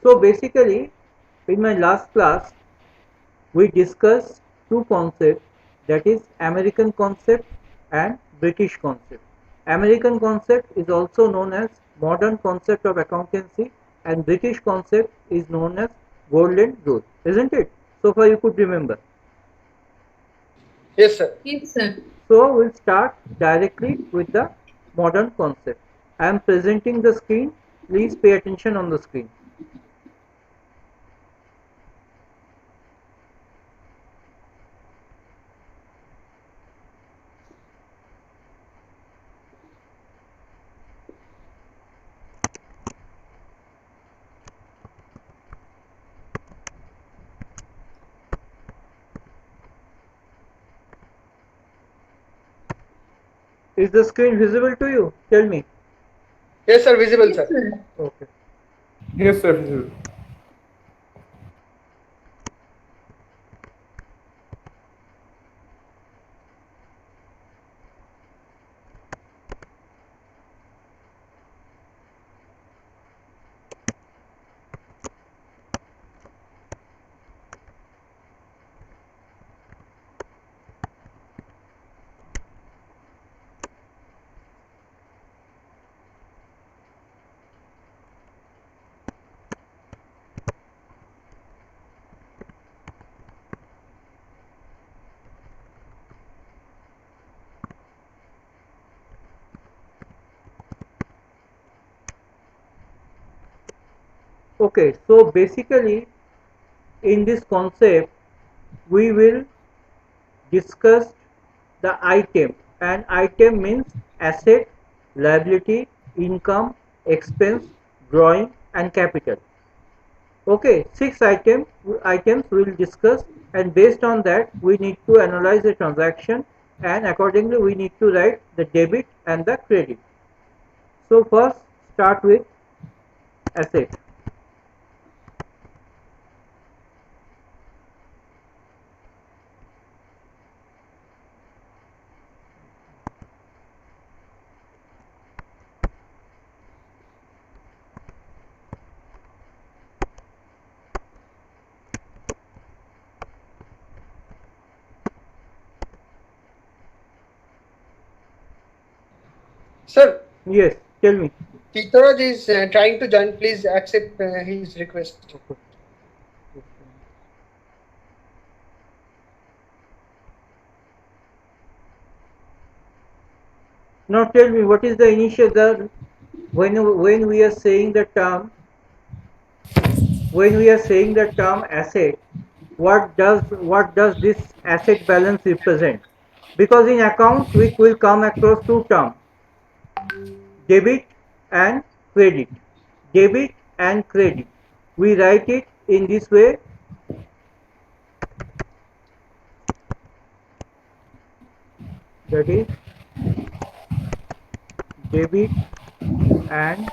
So basically, in my last class, we discussed two concepts, that is American concept and British concept. American concept is also known as modern concept of accountancy and British concept is known as golden rule, isn't it? So far you could remember. Yes, sir. Yes, sir. So we'll start directly with the modern concept. I am presenting the screen. Please pay attention on the screen. Is the screen visible to you? Tell me. Yes, sir. Visible, Yes, sir. sir. Okay. Yes, sir. Visible. Okay. So basically, in this concept, we will discuss the item, and item means asset, liability, income, expense, drawing, and capital. Okay, items we will discuss, and based on that we need to analyze the transaction, and accordingly we need to write the debit and the credit. So first start with asset. Sir, Yes, tell me. Titoraj is trying to join. Please accept his request. Okay. Now tell me, what is the initial the when we are saying the term, asset, what does this asset balance represent? Because in accounts we will come across two terms, debit and credit. Debit and credit. We write it in this way, that is debit and,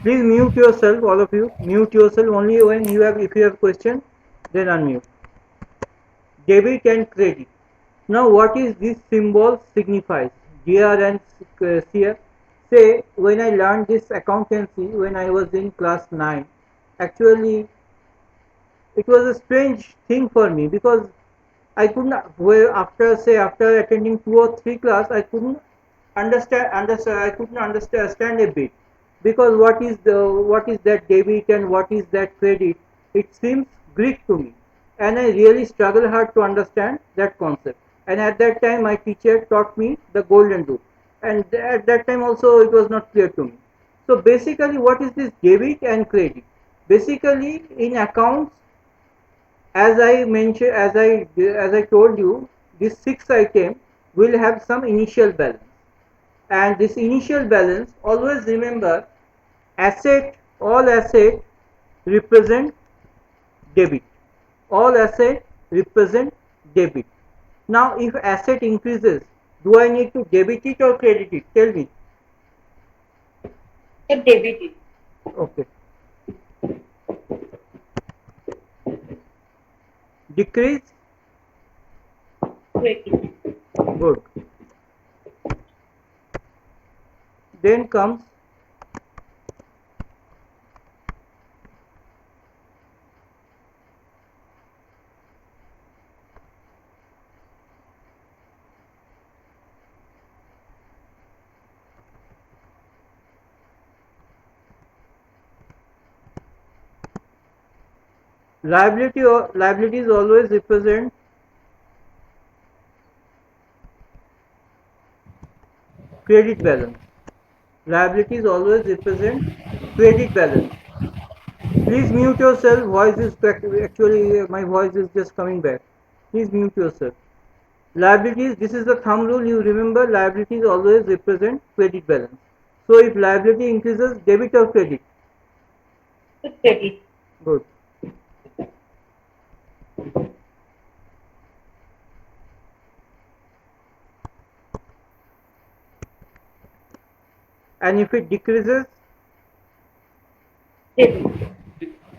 please mute yourself, all of you. Mute yourself only when you have, if you have question, then unmute. Debit and credit. Now what is this symbol signifies? DR and CR. Say when I learned this accountancy when I was in class 9, actually it was a strange thing for me because I could not, well, after attending 2 or 3 class, I couldn't understand. I couldn't understand a bit, because what is that debit and what is that credit? It seems Greek to me, and I really struggle hard to understand that concept. And at that time, my teacher taught me the golden rule, and at that time also it was not clear to me. So basically, what is this debit and credit? Basically, in accounts, as I mentioned, as I told you, this six item will have some initial balance, and this initial balance, always remember, all asset represent debit. All asset represent debit. Now, if asset increases, do I need to debit it or credit it? Tell me. Debit it. Okay. Decrease. Credit. Good. Then comes Liabilities always represent credit balance. Liabilities always represent credit balance. Please mute yourself. Voice is actually my voice is just coming back. Please mute yourself. Liabilities, this is the thumb rule. You remember, liabilities always represent credit balance. So if liability increases, debit or credit? Credit. Good. And if it decreases? Debit.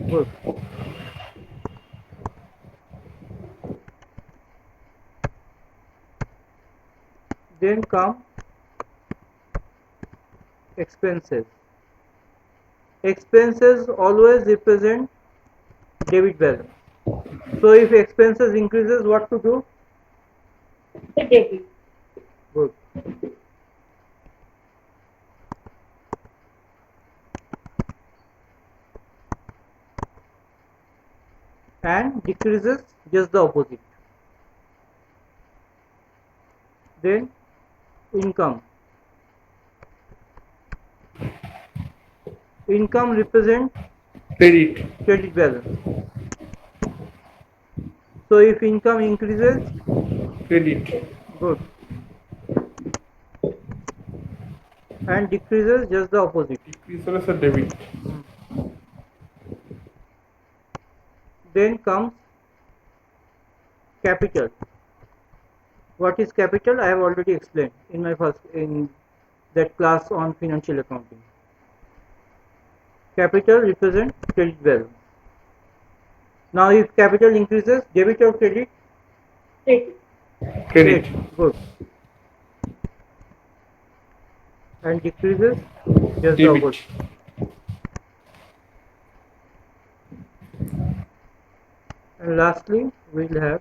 Good. Then come expenses. Expenses always represent debit balance. So if expenses increases, what to do? The debit. Good. And decreases, just the opposite. Then income. Income represents Credit. credit balance. So if income increases, Credit. good. And decreases, just the opposite. Decrease or a debit. Then comes capital. What is capital? I have already explained in my in that class on financial accounting. Capital represents credit balance. Now if capital increases, debit or credit? Credit. Credit. Good. And decreases, just the Debit. opposite. And lastly, we'll have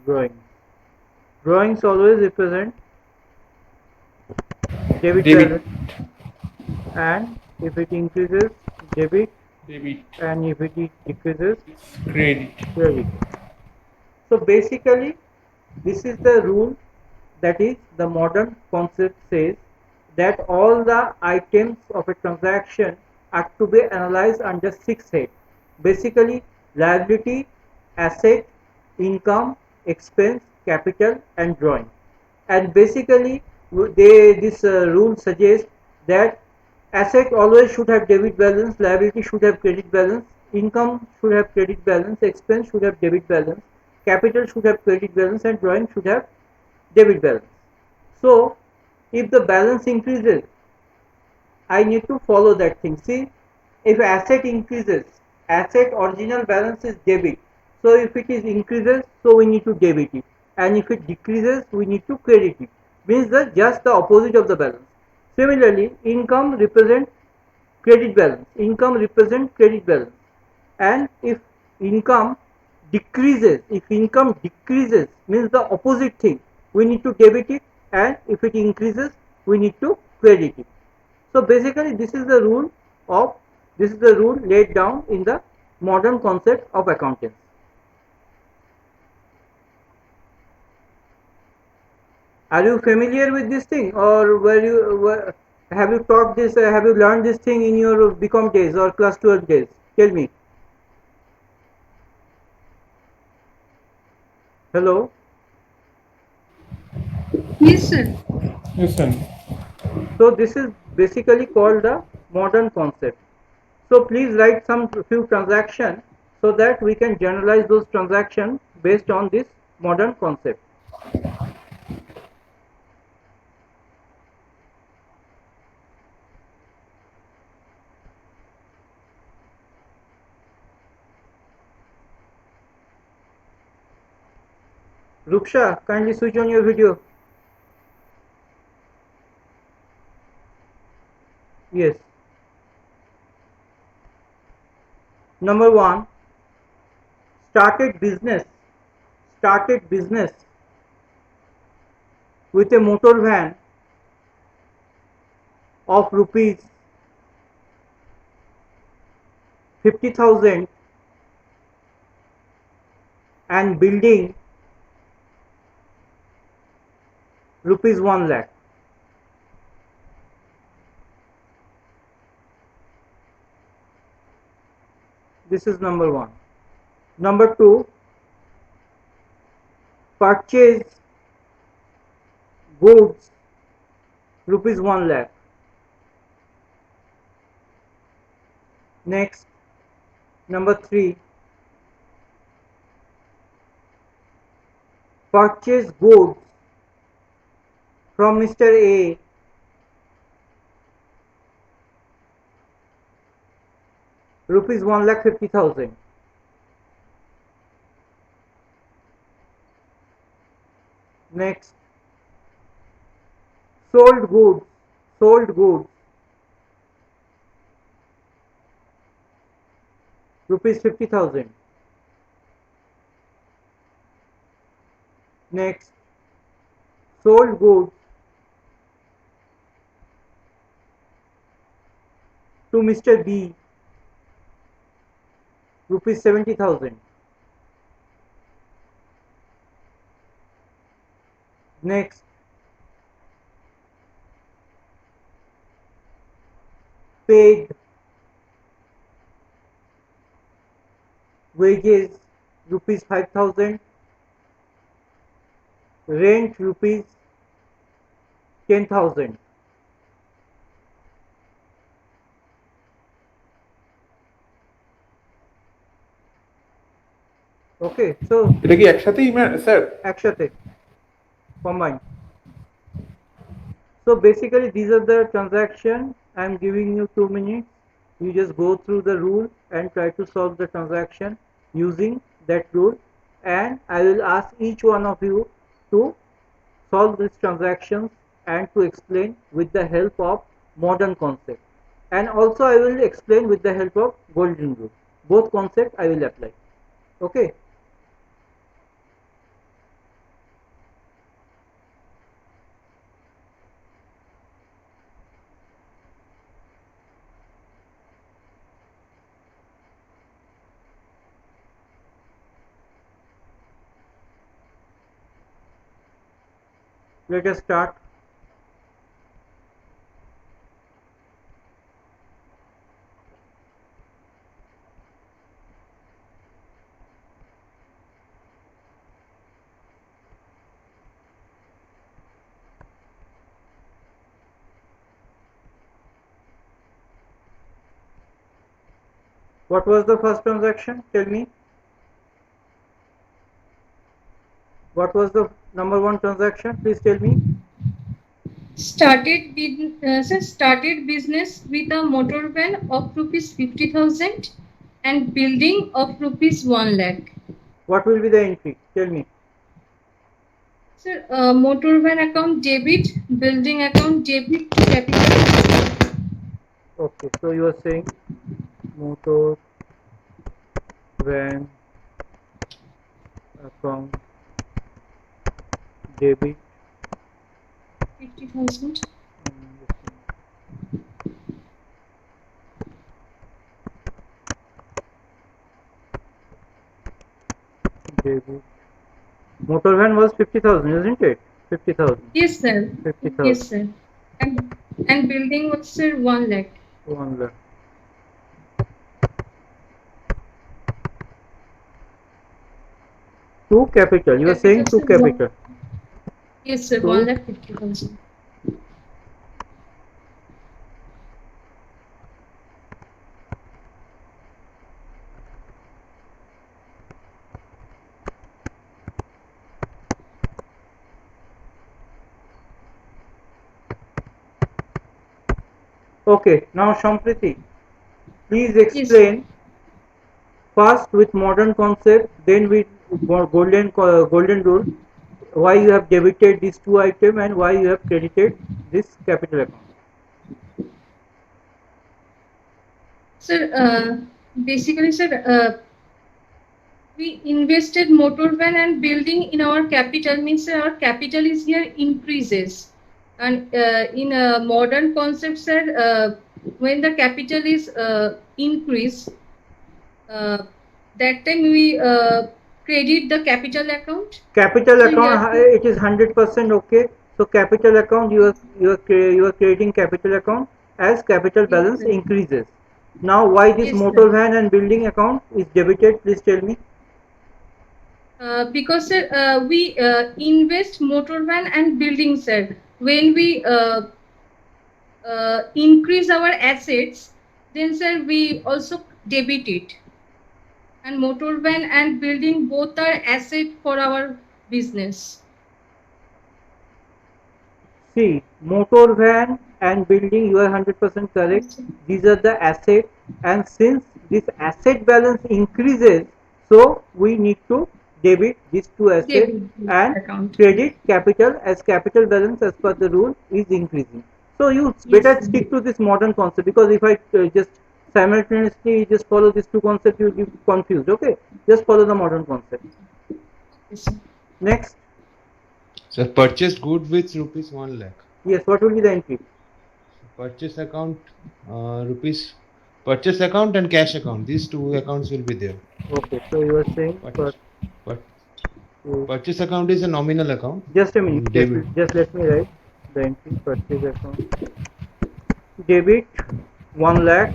drawings. Drawings always represent debit Debit. balance, and if it increases, debit, Debit. and if it decreases, It's credit. credit. So basically, this is the rule, that is the modern concept says that all the items of a transaction are to be analyzed under 6 heads. Basically, liability, asset, income, expense, capital, and drawing. And basically, this rule suggests that asset always should have debit balance, liability should have credit balance, income should have credit balance, expense should have debit balance, capital should have credit balance, and drawing should have debit balance. So if the balance increases, I need to follow that thing. See, if asset increases, asset original balance is debit. So if it is increases, so we need to debit it. And if it decreases, we need to credit it. Means that just the opposite of the balance. Similarly, income represents credit balance. Income represents credit balance. And if income decreases means the opposite thing. We need to debit it, and if it increases, we need to credit it. So basically, this is the rule laid down in the modern concept of accounting. Are you familiar with this thing, or have you taught this? Have you learned this thing in your BCom days or class 12 days? Tell me. Hello. Yes, sir. Listen. So this is basically called the modern concept. So please write some few transactions so that we can generalize those transactions based on this modern concept. Ruksha, kindly switch on your video. Yes. Number one, started business with a motor van of rupees 50,000 and building rupees 1 lakh. This is number 1. Number 2, purchase goods rupees 1 lakh. Next, number 3, purchase goods from Mr. A rupees 1,50,000. Next, sold goods rupees 50,000. Next, sold goods to Mr. B rupees 70,000. Next, paid wages rupees 5,000, rent rupees 10,000. Okay, so এটা কি একসাথেই sir? একসাথে combined. So basically these are the transaction. I am giving you 2 minutes. You just go through the rule and try to solve the transaction using that rule, and I will ask each one of you to solve these transactions and to explain with the help of modern concept, and also I will explain with the help of golden rule. Both concepts I will apply. Okay. Let us start. What was the first transaction? Tell me. What was the number 1 transaction? Please tell me. Started business with a motor van of rupees 50,000 and building of rupees 1 lakh. What will be the entry? Tell me. Sir, motor van account debit, building account debit, capital. Okay, so you are saying motor van account debit 50,000. debit. Motor van was 50,000, isn't it? 50,000. Yes, sir. 50,000. Yes, sir. And building was, sir, 1 lakh. 1 lakh. To capital. You are saying to capital. Yes, sir. To 1,50,000. Okay, now Sampriti, please explain first with modern concept, then with golden rule, why you have debited these 2 items and why you have credited this capital account. Sir, basically, sir, we invested motor van and building in our capital, means our capital is here increases. And in modern concept, sir, when the capital is increased, that time we credit the capital account. Capital So account, here- it is 100% okay. So capital account, you are creating capital account as capital Yes, balance sir. increases. Now, why this Yes, motor sir. van and building account is debited? Please tell me. Because sir, we invest motor van and building, sir. When we increase our assets, then sir we also debit it. And motor van and building both are asset for our business. See, motor van and building, you are 100% correct. Yes, sir. These are the asset, and since this asset balance increases, so we need to debit these two assets Debit and account. credit capital, as capital balance as per the rule is increasing. So you Yes, better sir. stick to this modern concept, because if I just simultaneously just follow these two concepts, you will be confused. Okay, just follow the modern concept. Yes, sir. Next, So purchased good with rupees 1 lakh. yes, what will be the entry? Purchase account, rupees. Purchase account and cash account. These two accounts will be there. Okay, so you are saying Purchase, pur- for purchase account is a nominal account. just a minute, Debit. just let me write the entry. Purchase account, debit 1 lakh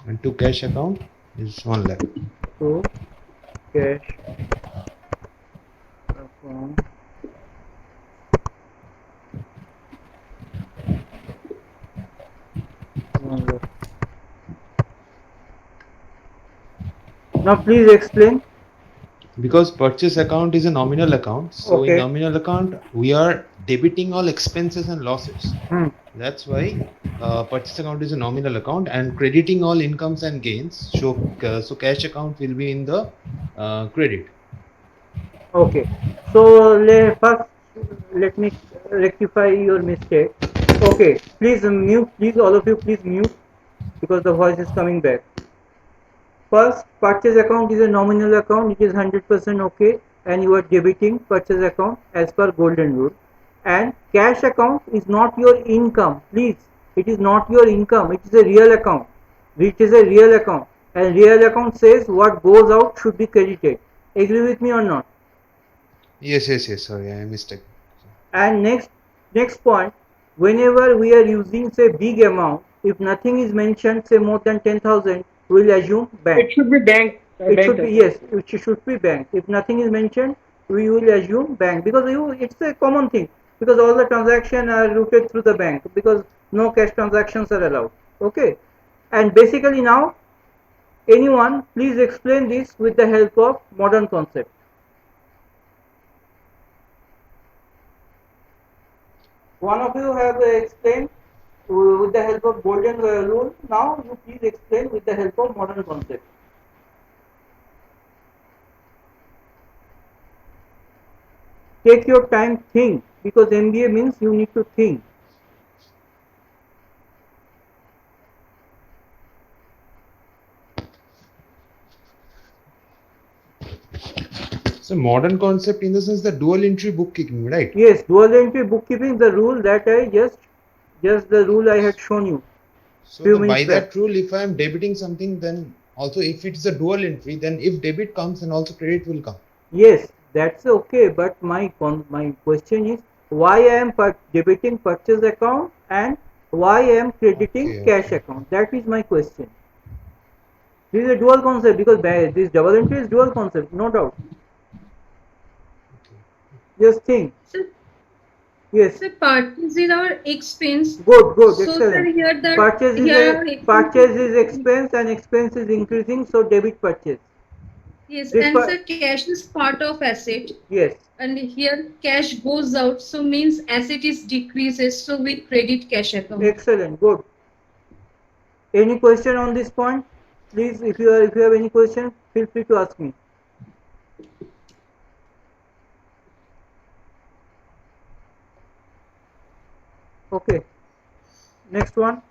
And to cash account is 1 lakh. to cash account. One lakh. Now please explain. Because purchase account is a nominal account. So Okay. in nominal account, we are debiting all expenses and losses. Hmm. That's why purchase account is a nominal account and crediting all incomes and gains. So cash account will be in the credit. Okay. So first let me rectify your mistake. Okay. Please mute. Please all of you please mute, because the voice is coming back. First, purchase account is a nominal account, it is 100% okay, and you are debiting purchase account as per golden rule. And cash account is not your income, please. It is not your income, it is a real account. It is a real account, and real account says what goes out should be credited. Agree with me or not? Yes. Sorry, I mistaken. And next point, whenever we are using say big amount, if nothing is mentioned, say more than 10,000, we will assume bank. It should be bank. It should be, yes, it should be bank. If nothing is mentioned, we will assume bank, because it's a common thing, because all the transactions are routed through the bank, because no cash transactions are allowed. Okay, and basically now, anyone please explain this with the help of modern concept. One of you have explained with the help of golden rule. Now you please explain with the help of modern concept. Take your time, think, because MBA means you need to think. So modern concept in the sense the dual entry bookkeeping, right? Yes, dual entry bookkeeping, the rule that I just the rule I had shown you. So Few by minutes back. that rule, if I am debiting something, then also if it's a dual entry, then if debit comes, then also credit will come. Yes, that's okay, but my question is why I am debiting purchase account and why I am crediting Okay, cash okay. account. That is my question. This is a dual concept, because this double entry is dual concept, no doubt. Just think. So, Yes. so purchase is our expense. Good, So excellent. sir, here the Purchase is expense, and expense is increasing, so debit purchase. Yes, This and sir, cash is part of asset. Yes. And here cash goes out, so means asset is decreases, so we credit cash account. Excellent, good. Any question on this point? Please, if you have any question, feel free to ask me. Okay. Next one.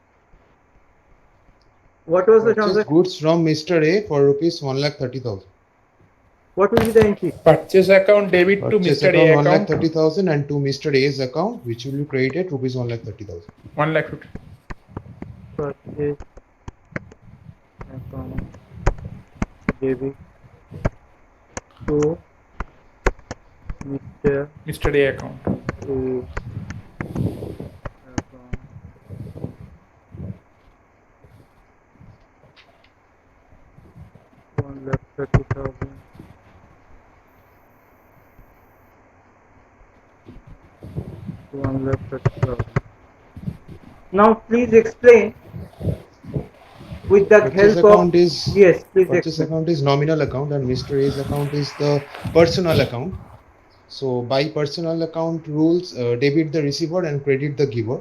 What was the Purchase transaction? goods from Mr. A for rupees 1,30,000. What will be the entry? Purchase account debit to Purchase Mr. A account account 1,30,000 and to Mr. A's account, which will be credited rupees 1,30,000. 1 lakh 50. Purchase account debit to Mr. Mr. A account. A account. $1,30,000. $1,30,000. Now please explain with the Purchase help account of is yes, please purchase explain. account is nominal account and Mr. A's account is the personal account. So by personal account rules, debit the receiver and credit the giver.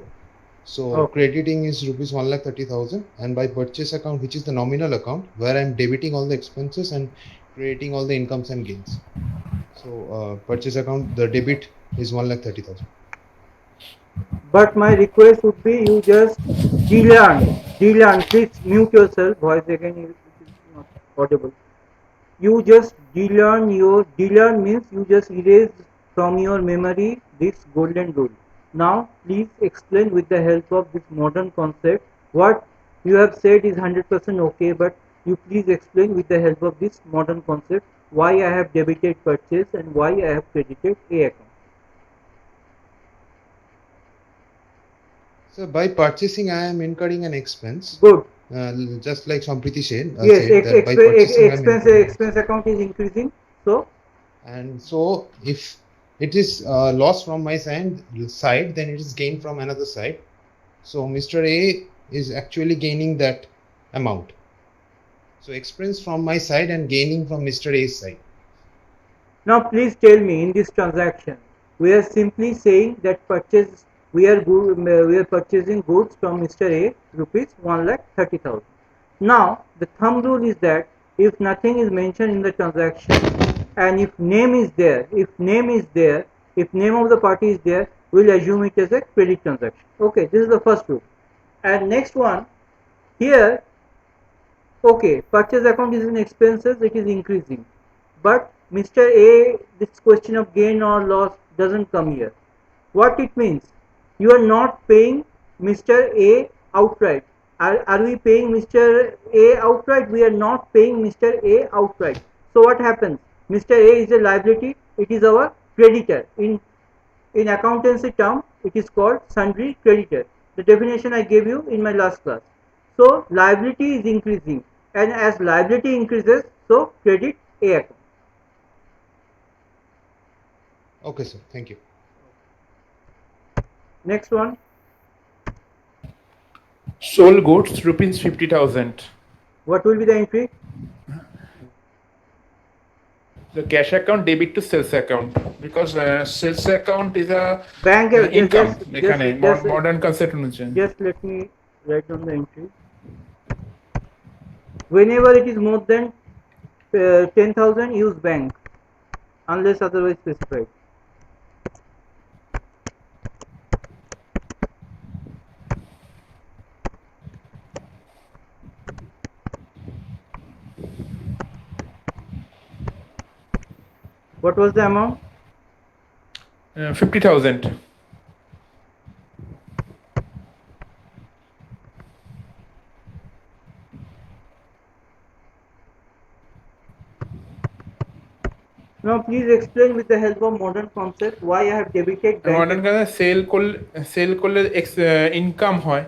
So Okay. crediting is rupees 1,30,000, and by purchase account, which is the nominal account, where I'm debiting all the expenses and crediting all the incomes and gains. So purchase account, the debit is 1,30,000. But my request would be you just Dylan, please mute yourself. Voice again it is not audible. You just Dylan means you just erase from your memory this golden rule. Now please explain with the help of this modern concept what you have said is 100% okay, but you please explain with the help of this modern concept why I have debited purchase and why I have credited A account. So by purchasing, I am incurring an expense. Good. Just like Sampriti said, Yes, that by purchasing, I'm incurring expense account is increasing. So and so if it is loss from my side, then it is gain from another side. So Mr. A is actually gaining that amount. So expense from my side and gaining from Mr. A's side. now please tell me in this transaction, we are simply saying that we are purchasing goods from Mr. A rupees 1,30,000. Now the thumb rule is that if nothing is mentioned in the transaction and if name is there, if name of the party is there, we'll assume it as a credit transaction. Okay, this is the first rule. And next one, here, okay, purchase account is in expenses, it is increasing. But Mr. A, this question of gain or loss doesn't come here. What it means? You are not paying Mr. A outright. Are we paying Mr. A outright? We are not paying Mr. A outright. So what happens? Mr. A is a liability. It is our creditor. In accountancy term, it is called sundry creditor. The definition I gave you in my last class. So liability is increasing, and as liability increases, so credit A account. Okay, sir. Thank you. Next one. Sold goods rupees 50,000. What will be the entry? The cash account debit to sales account, because sales account is a Bank income. just, এখানে just, modern concept অনুযায়ী just let me write down the entry. Whenever it is more than 10,000, use bank unless otherwise specified. What was the amount? 50,000. Now please explain with the help of modern concept why I have debited bank. Modern কাজে sell করলে income হয়,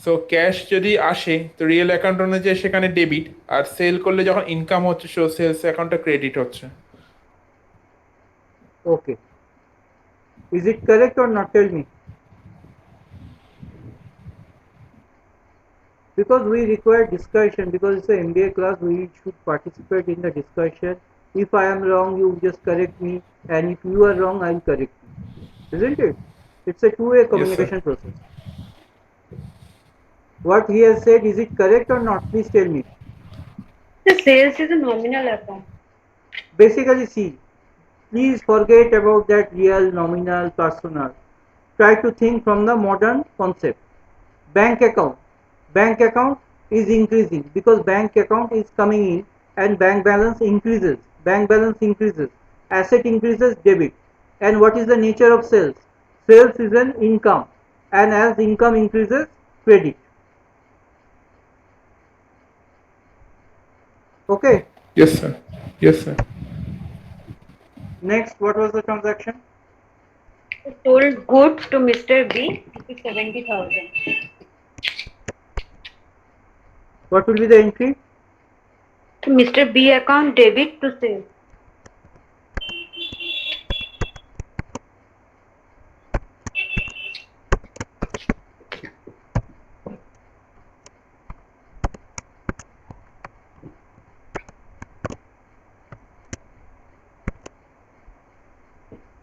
so cash যদি আসে তো real account অনুযায়ী সেখানে debit, আর sell করলে যখন ইনকাম হচ্ছে সো সেলস অ্যাকাউন্টে ক্রেডিট হচ্ছে। Okay. Is it correct or not? Tell me. Because we require discussion, because it's an MBA class, we should participate in the discussion. If I am wrong, you just correct me, and if you are wrong, I'll correct you. Isn't it? It's a two-way communication process. What he has said, is it correct or not? Please tell me. The sales is a nominal account. Basically, see, please forget about that real, nominal, personal. Try to think from the modern concept. Bank account. Bank account is increasing because bank account is coming in and bank balance increases. Bank balance increases. Asset increases, debit. And what is the nature of sales? Sales is an income, and as income increases, credit. Okay. Yes, sir. Yes, sir. Next, what was the transaction? Sold goods to Mr. B, 70,000. What will be the entry? To Mr. B account debit to sales.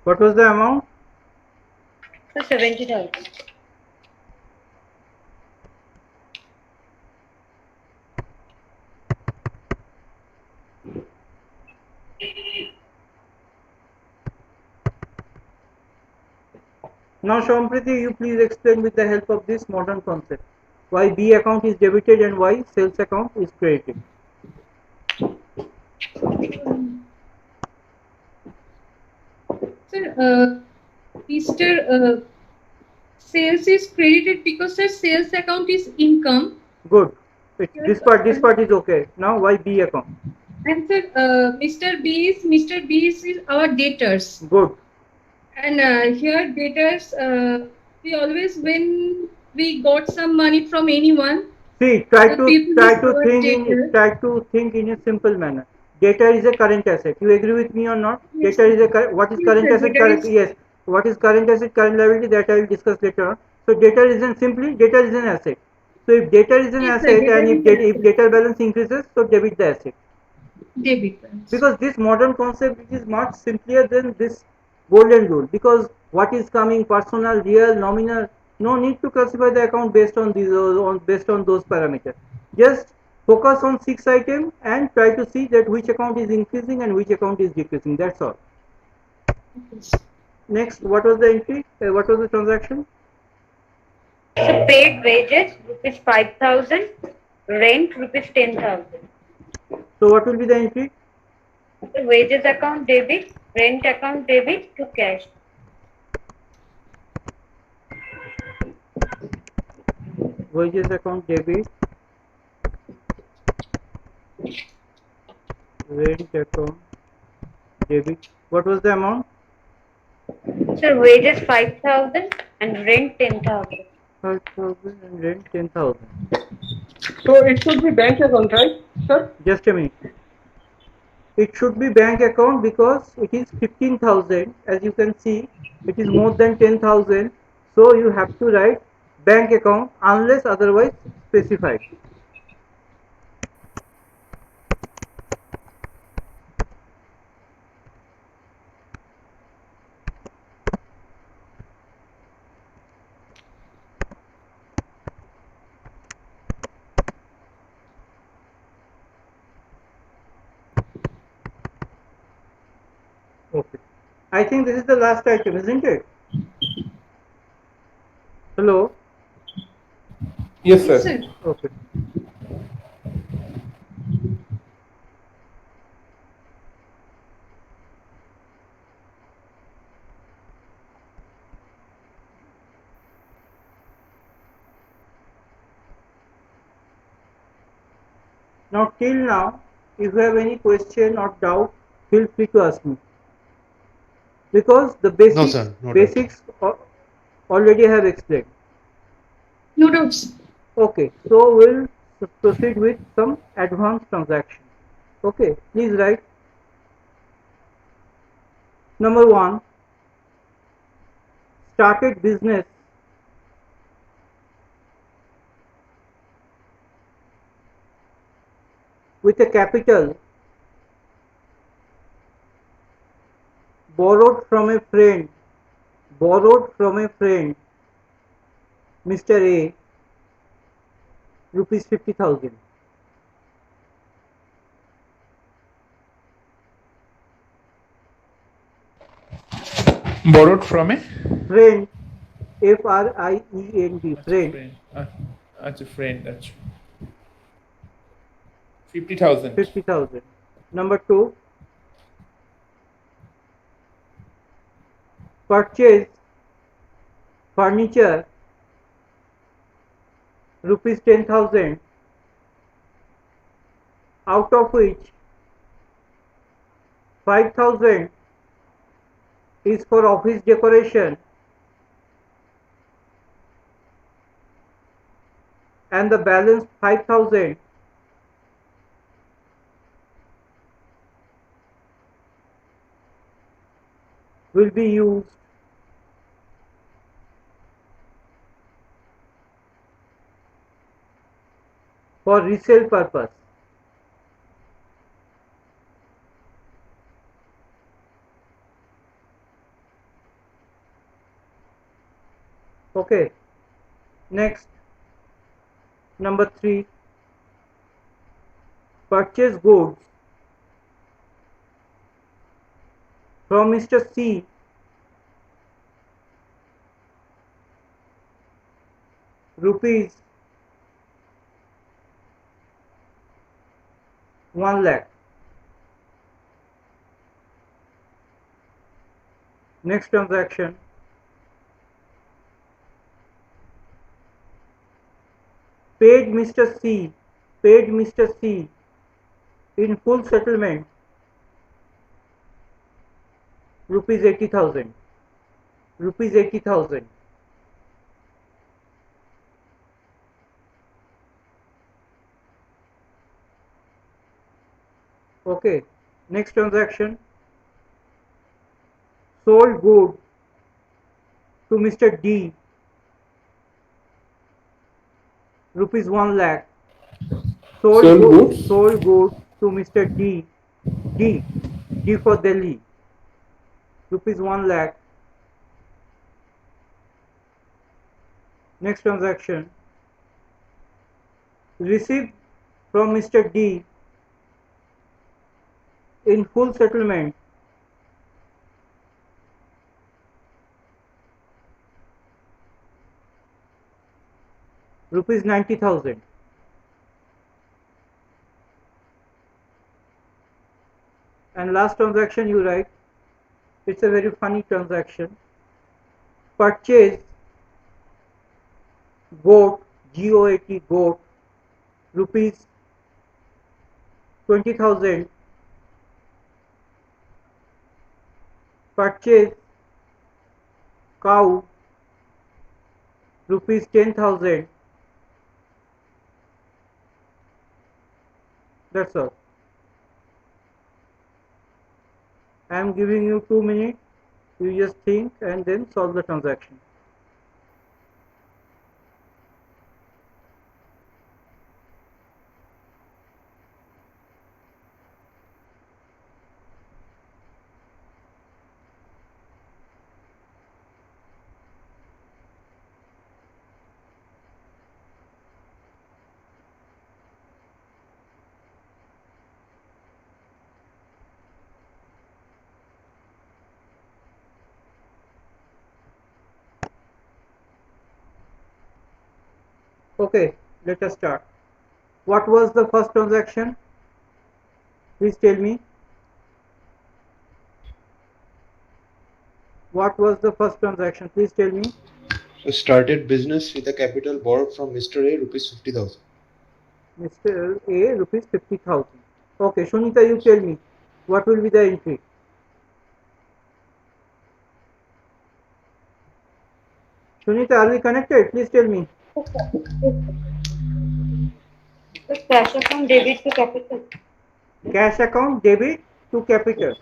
What was the amount? So 70,000. Now, Shampriti, you please explain with the help of this modern concept why B account is debited and why sales account is credited. Sir, Mr. Sales is credited because sir, sales account is income. Good. This part is okay. Now, why B account? And sir, Mr. B is our debtors. Good. And here debtors, we always when we got some money from anyone, See, try the people is our debtor. think in a simple manner. Data is a current asset. You agree with me or not? Yes, Data is a what is yes, current sir, asset? debtor is Yes. What is current asset? Current liability that I will discuss later on. So data is an asset. So if data is an yes, sir, asset debtor and is if asset. data balance increases, so debit the asset. Debit. Because this modern concept is much simpler than this golden rule, because what is coming, personal, real, nominal, no need to classify the account based on these based on those parameters. Just focus on 6 items and try to see that which account is increasing and which account is decreasing. That's all. Next, what was the entry? What was the transaction? So paid wages, rupees 5,000. Rent, rupees 10,000. So what will be the entry? So wages account debit, rent account debit to cash. Wages account debit, rent account debit. What was the amount? So wages 5,000 and rent 10,000. 5,000 and rent 10,000. So it should be bank account, right, sir? Just a minute. It should be bank account because it is 15,000. As you can see, it is more than 10,000. So you have to write bank account unless otherwise specified. Okay. I think this is the last item, isn't it? Hello? Yes, Yes, sir. sir. Okay. Now till now, if you have any question or doubt, feel free to ask me. Because the No, sir, no doubt. basics already have explained. No doubts. Okay, so we'll proceed with some advanced transaction. Okay, please write. Number 1, started business with a capital borrowed from a friend, Mr. A, rupees 50,000. Borrowed from a Friend, FRIEND, friend, friend. That's a friend. That's 50,000. 50,000. Number 2, purchase furniture, rupees 10,000, out of which 5,000 is for office decoration and the balance 5,000 will be used for resale purpose. Okay, next, number 3, purchase goods from Mr. C rupees 1 lakh. Next transaction, paid Mr. C in full settlement rupees 80,000. Okay, next transaction, sold goods to Mr. D rupees 1 lakh. Sold goods to Mr. D for Delhi rupees 1 lakh. Next transaction, received from Mr. D in full settlement rupees 90,000. And last transaction you write, it's a very funny transaction, purchase goat, GOAT, goat, rupees 20,000, purchase cow, rupees 10,000. That's all. I am giving you 2 minutes. You just think and then solve the transaction. Okay, let us start. What was the first transaction? Please tell me. What was the first transaction? Please tell me. So started business with a capital borrowed from Mr. A rupees 50,000. Mr. A rupees 50,000. Okay, Shunita, you tell me. What will be the entry? Shunita, are we connected? Please tell me. The cash account debit to capital. Cash account debit to capital.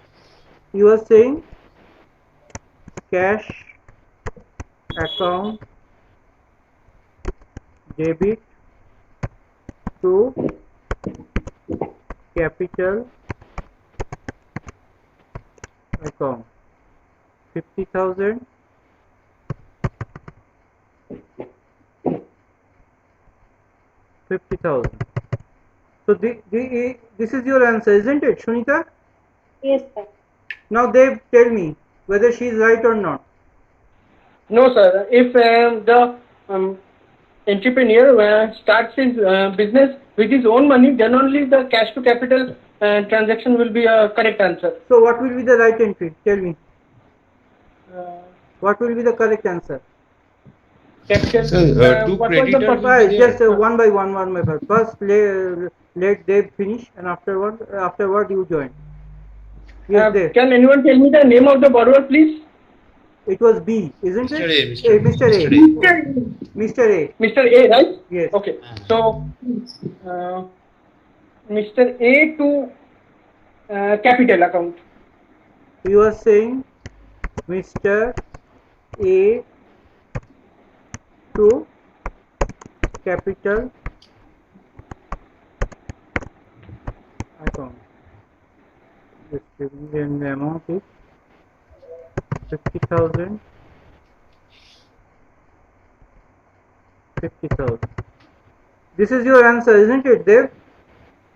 You are saying cash account debit to capital account 50,000. So this is your answer, isn't it, Shunita? Yes, sir. Now Dev, tell me whether she is right or not. No, sir. If the entrepreneur starts his business with his own money, then only the cash to capital transaction will be a correct answer. So what will be the right entry? Tell me. Uh, What will be the correct answer? capital. So, two what was the creditors first? will Right, be there. just one by one. First, let Dev finish, and afterward you join. Yes, there. Can anyone tell me the name of the borrower, please? It was B, isn't Mr. it? A, Mr. Mr. A. Mr. A. Mr. A. Mr. A, right? Yes. Okay. So, Mr. A to capital account. You are saying Mr. A to capital account. And the amount is 50,000. 50,000. This is your answer, isn't it, Dev?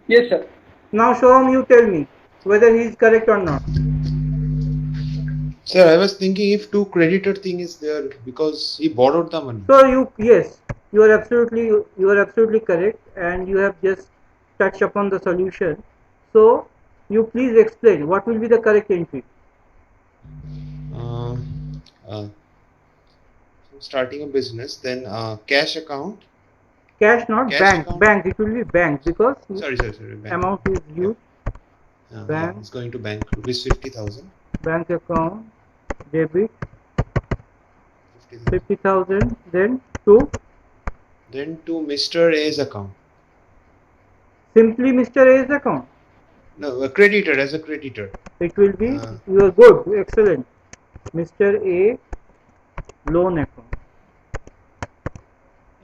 Yes, sir. Now Shom, you tell me whether he is correct or not. Sir, I was thinking if two creditor thing is there because he borrowed the money. So you are absolutely correct, and you have just touched upon the solution. So you please explain what will be the correct entry. Starting a business, then cash account. Cash, not Cash bank. account. Bank. It will be bank because Sorry. Bank. amount is huge. bank. It's going to bank rupees 50,000. Bank account debit 50,000. 50,000. Then to Mr. A's account. simply Mr. A's account. No, a creditor as a creditor. It will be you are good, excellent. Mr. A loan account.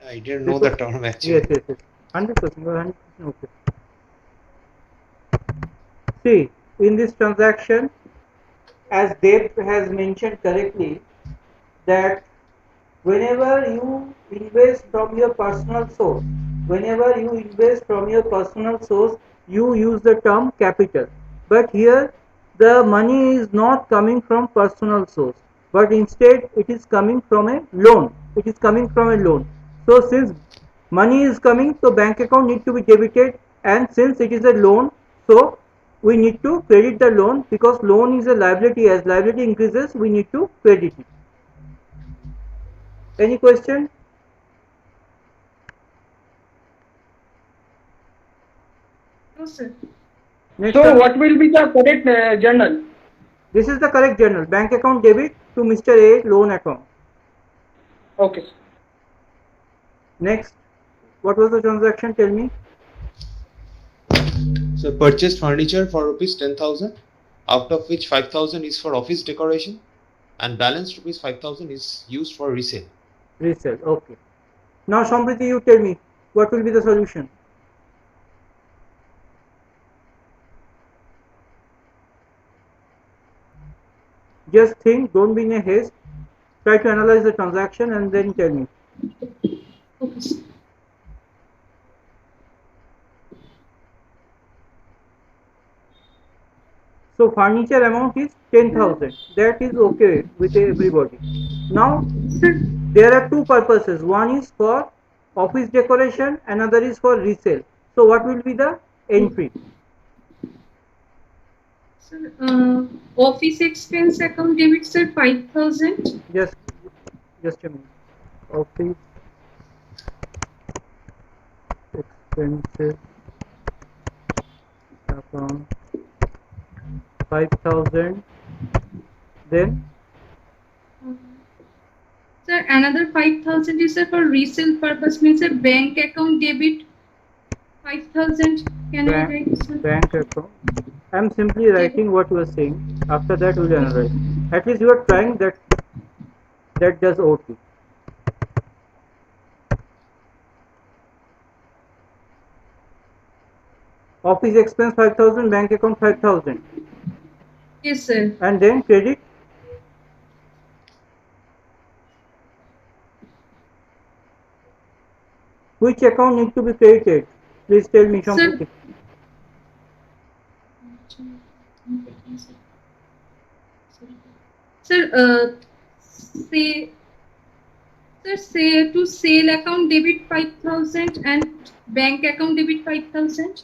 I didn't know the term actually. Yes. 100%. You are 100% okay. See, in this transaction, as Dev has mentioned correctly, that whenever you invest from your personal source, you use the term capital. But here, the money is not coming from personal source, but instead it is coming from a loan. So since money is coming, so bank account need to be debited, and since it is a loan, so we need to credit the loan, because loan is a liability. As liability increases, we need to credit it. Any question? No, sir. Next So, one. what will be the correct journal? This is the correct journal. Bank account debit to Mr. A loan account. Okay, sir. Next, what was the transaction? Tell me. So purchased furniture for rupees 10,000, out of which 5,000 is for office decoration, and balance rupees 5,000 is used for resale. Resale. Okay. Now, Sampriti, you tell me what will be the solution. Just think, don't be in a haste. Try to analyze the transaction and then tell me. Okay, sir. So furniture amount is 10,000. That is okay with everybody. Now there are two purposes. One is for office decoration, another is for resale. So what will be the entry? Sir, office expense account debit, sir, 5,000. Just a minute. Office expenses account 5,000. Then Sir, another 5,000 is, sir, for resale purpose, means, sir, bank account debit 5,000. Can I write, sir? bank account. I am simply writing what you are saying. After that, we will analyze. At least you are trying that. That does OT. Office expense 5,000, bank account 5,000. Yes, sir. And then credit. Which account need to be credited? Please tell me, Sampriti. Sir, say to sale account debit 5,000 and bank account debit 5,000.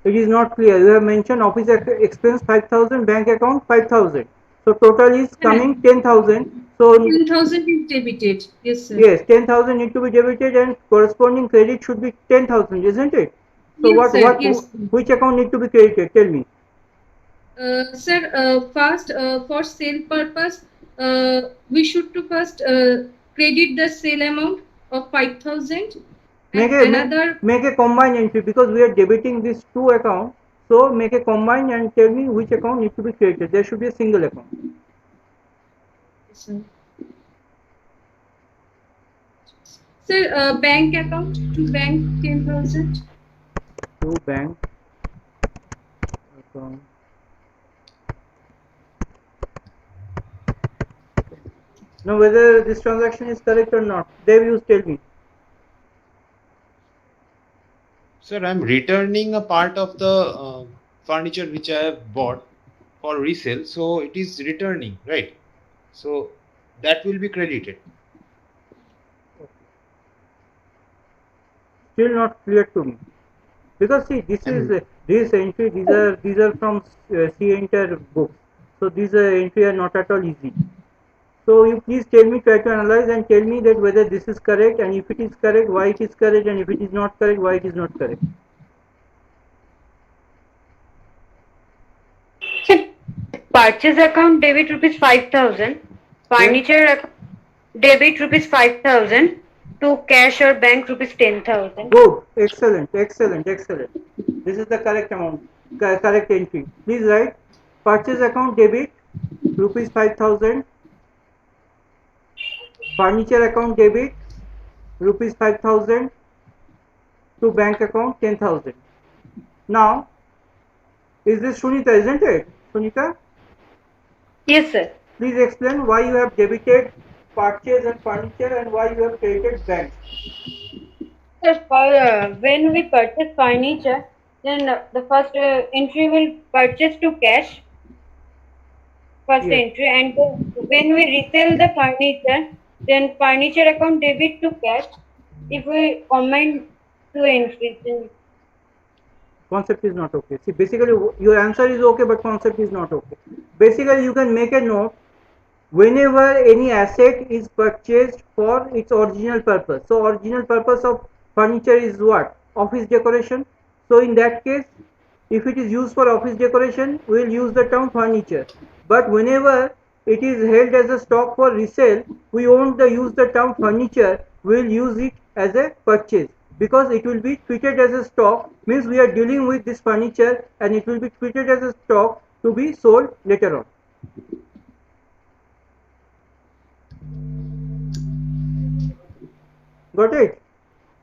It is not clear. You have mentioned office expense 5,000, bank account 5,000. So total is coming 10,000. So 10,000 is debited. Yes, sir. yes, 10,000 need to be debited, and corresponding credit should be 10,000, isn't it? So Yes, sir. Yes, sir. which account need to be credited? Tell me. Sir, first, for sale purpose, we should to first credit the sale amount of 5,000 and another. Make a combined entry because we are debiting these two accounts. So make a combined and tell me which account needs to be credited. There should be a single account. Sir, bank account to bank 10,000. To bank account. Now whether this transaction is correct or not, Dev, you tell me. Sir, I'm returning a part of the furniture which I have bought for resale, so it is returning, right? So that will be credited. Still not clear to me because see this is this entry, these are from C-Enter books, so these entry are not at all easy. So you please tell me, try to analyze and tell me that whether this is correct, and if it is correct, why it is correct, and if it is not correct, why it is not correct. Purchase account debit rupees 5,000. Furniture account debit rupees 5,000 to cash or bank rupees 10,000. Good, excellent, excellent, excellent. This is the correct amount, correct entry. Please write purchase account debit rupees 5,000. Furniture account debit rupees 5,000 to bank account 10,000. Now, is this Sunita, isn't it? Sunita, Yes, sir. please explain why you have debited purchase and furniture and why you have credited bank. Sir, when we purchase furniture, then the first entry will purchase to cash. First Yes. entry, and when we resell the furniture, then furniture account debit to cash. If we combine two entries, then Concept is not okay. See, basically your answer is okay, but concept is not okay. Basically, you can make a note whenever any asset is purchased for its original purpose. So original purpose of furniture is what? Office decoration. So in that case, if it is used for office decoration, we will use the term furniture. But whenever it is held as a stock for resale, we won't use the term furniture, we will use it as a purchase, because it will be treated as a stock, means we are dealing with this furniture and it will be treated as a stock to be sold later on. Got it?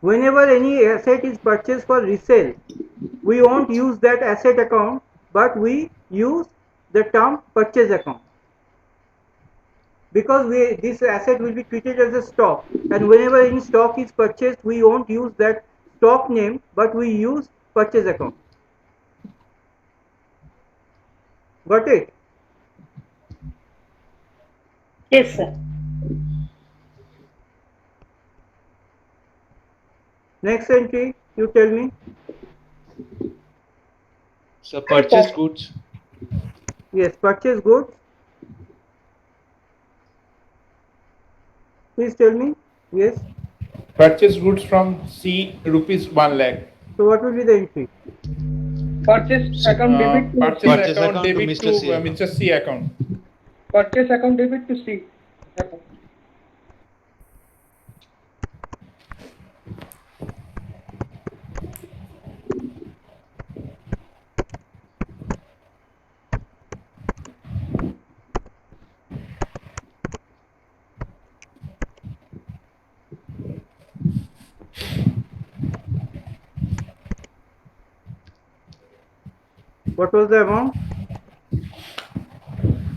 Whenever any asset is purchased for resale, we won't use that asset account, but we use the term purchase account, because this asset will be treated as a stock, and whenever any stock is purchased, we won't use that stock name, but we use purchase account. Got it? yes, sir. Next entry, you tell me. So purchase goods. Yes, purchase goods. Please tell me. Yes. Purchase goods from C rupees 1 lakh. So what will be the entry? Purchase account debit to Purchase account account to debit to Mr. C account. Mr. C account. purchase account debit to C account. What was the amount?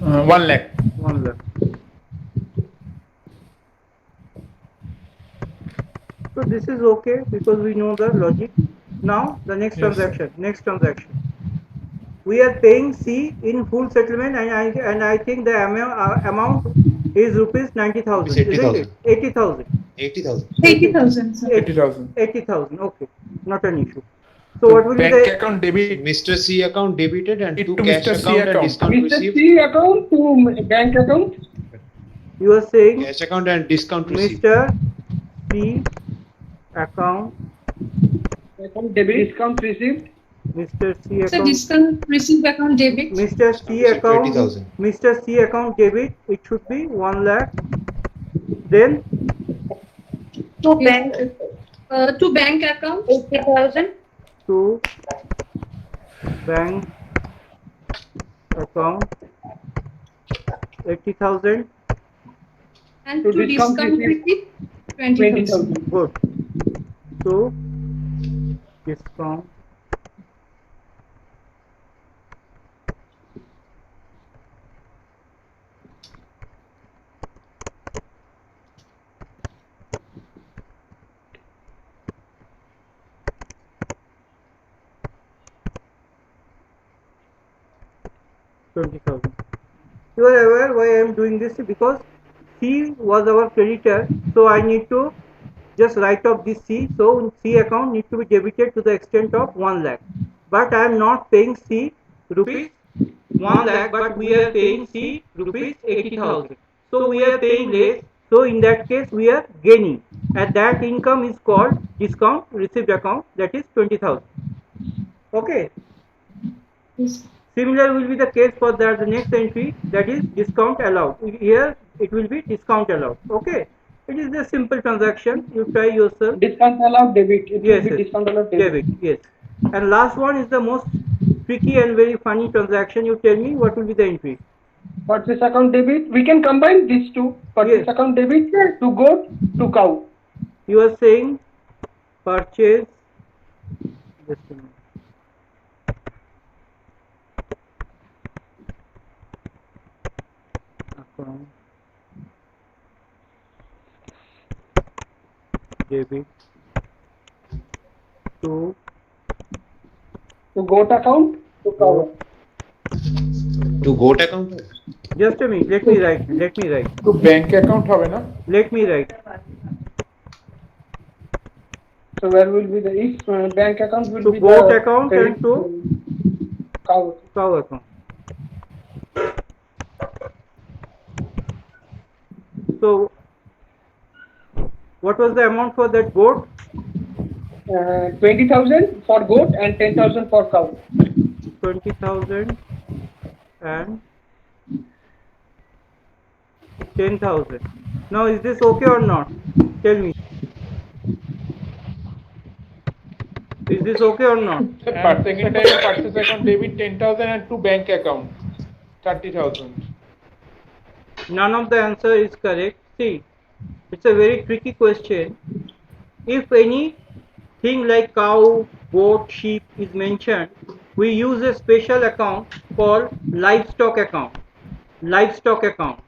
1 lakh. 1 lakh. So this is okay because we know the logic. Now the next Yes, sir. transaction. Next transaction. We are paying C in full settlement, and I think the amount is rupees 90,000. It's Isn't it? 80,000. 80,000. 80,000, sir. 80,000. 80,000. Okay, not an issue. So what will be Bank the account debit Mr. C account debited and It to to cash Mr. C account and account. discount Mr. received. C account to bank account. you are saying Cash account and discount received. Mr. C account Account debit discount received Mr. C Sir, account. discount received account debit. Mr. C Sir, account. 20,000. Mr. C account debit. It should be 1 lakh. Then To bank To bank account 80,000. to bank account 80,000. and To to discount discount receipt, receipt 20,000. 20,000. Good. To discount $20,000. You are aware why I am doing this? Because C was our creditor, so I need to just write off this C. So C account needs to be debited to the extent of 1 lakh. But I am not paying C rupees 1 lakh, but we are paying C rupees 80,000. So we are paying less. So in that case, we are gaining. And that income is called discount received account, that is 20,000. Okay. Yes. Similar will be the case for the next entry, that is discount allowed. Here it will be discount allowed. Okay. It is a simple transaction. You try yourself. Discount allowed debit. It Yes, will be yes. discount allowed debit. Debit. Yes. And last one is the most tricky and very funny transaction. You tell me what will be the entry. Purchase account debit. We can combine these two. Purchase Yes. account debit to goat to cow. You are saying purchase. Just a minute. Account debit to To goat account to cow. To goat account? just a minute. Let me write. Let me write. তো bank account হবে না? Let me write. So where will be the if bank account will To be goat the account credit and to cow. cow account. So what was the amount for that goat? 20,000 for goat and 10,000 for cow. 20,000 and 10,000. Now is this okay or not? Tell me. Is this okay or not? Per second time purchase account debit 10,000 and to bank account 30,000. None of the answer is correct. See, it's a very tricky question. If anything like cow, goat, sheep is mentioned, we use a special account called livestock account. Livestock account.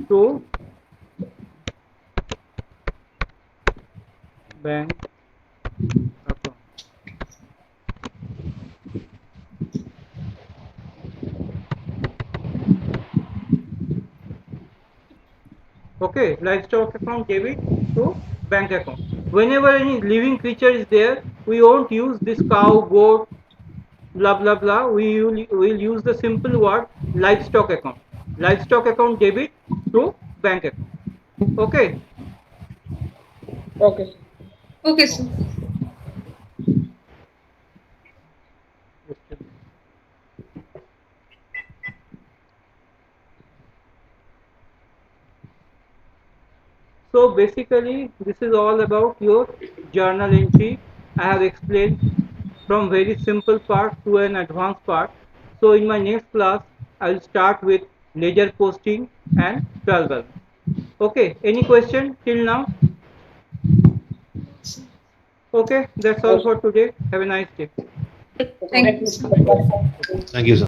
To bank account. Okay, livestock account debit to bank account. Whenever any living creature is there, we won't use this cow, goat, blah blah blah. We will use the simple word livestock account. Livestock account debit to bank account. Okay. Okay, sir. Okay, sir. So basically this is all about your journal entry. I have explained from very simple part to an advanced part. So in my next class I will start with ledger posting and trial balance. Okay, any question till now? Okay, that's all for today. Have a nice day. Thank you, sir. Thank you, sir.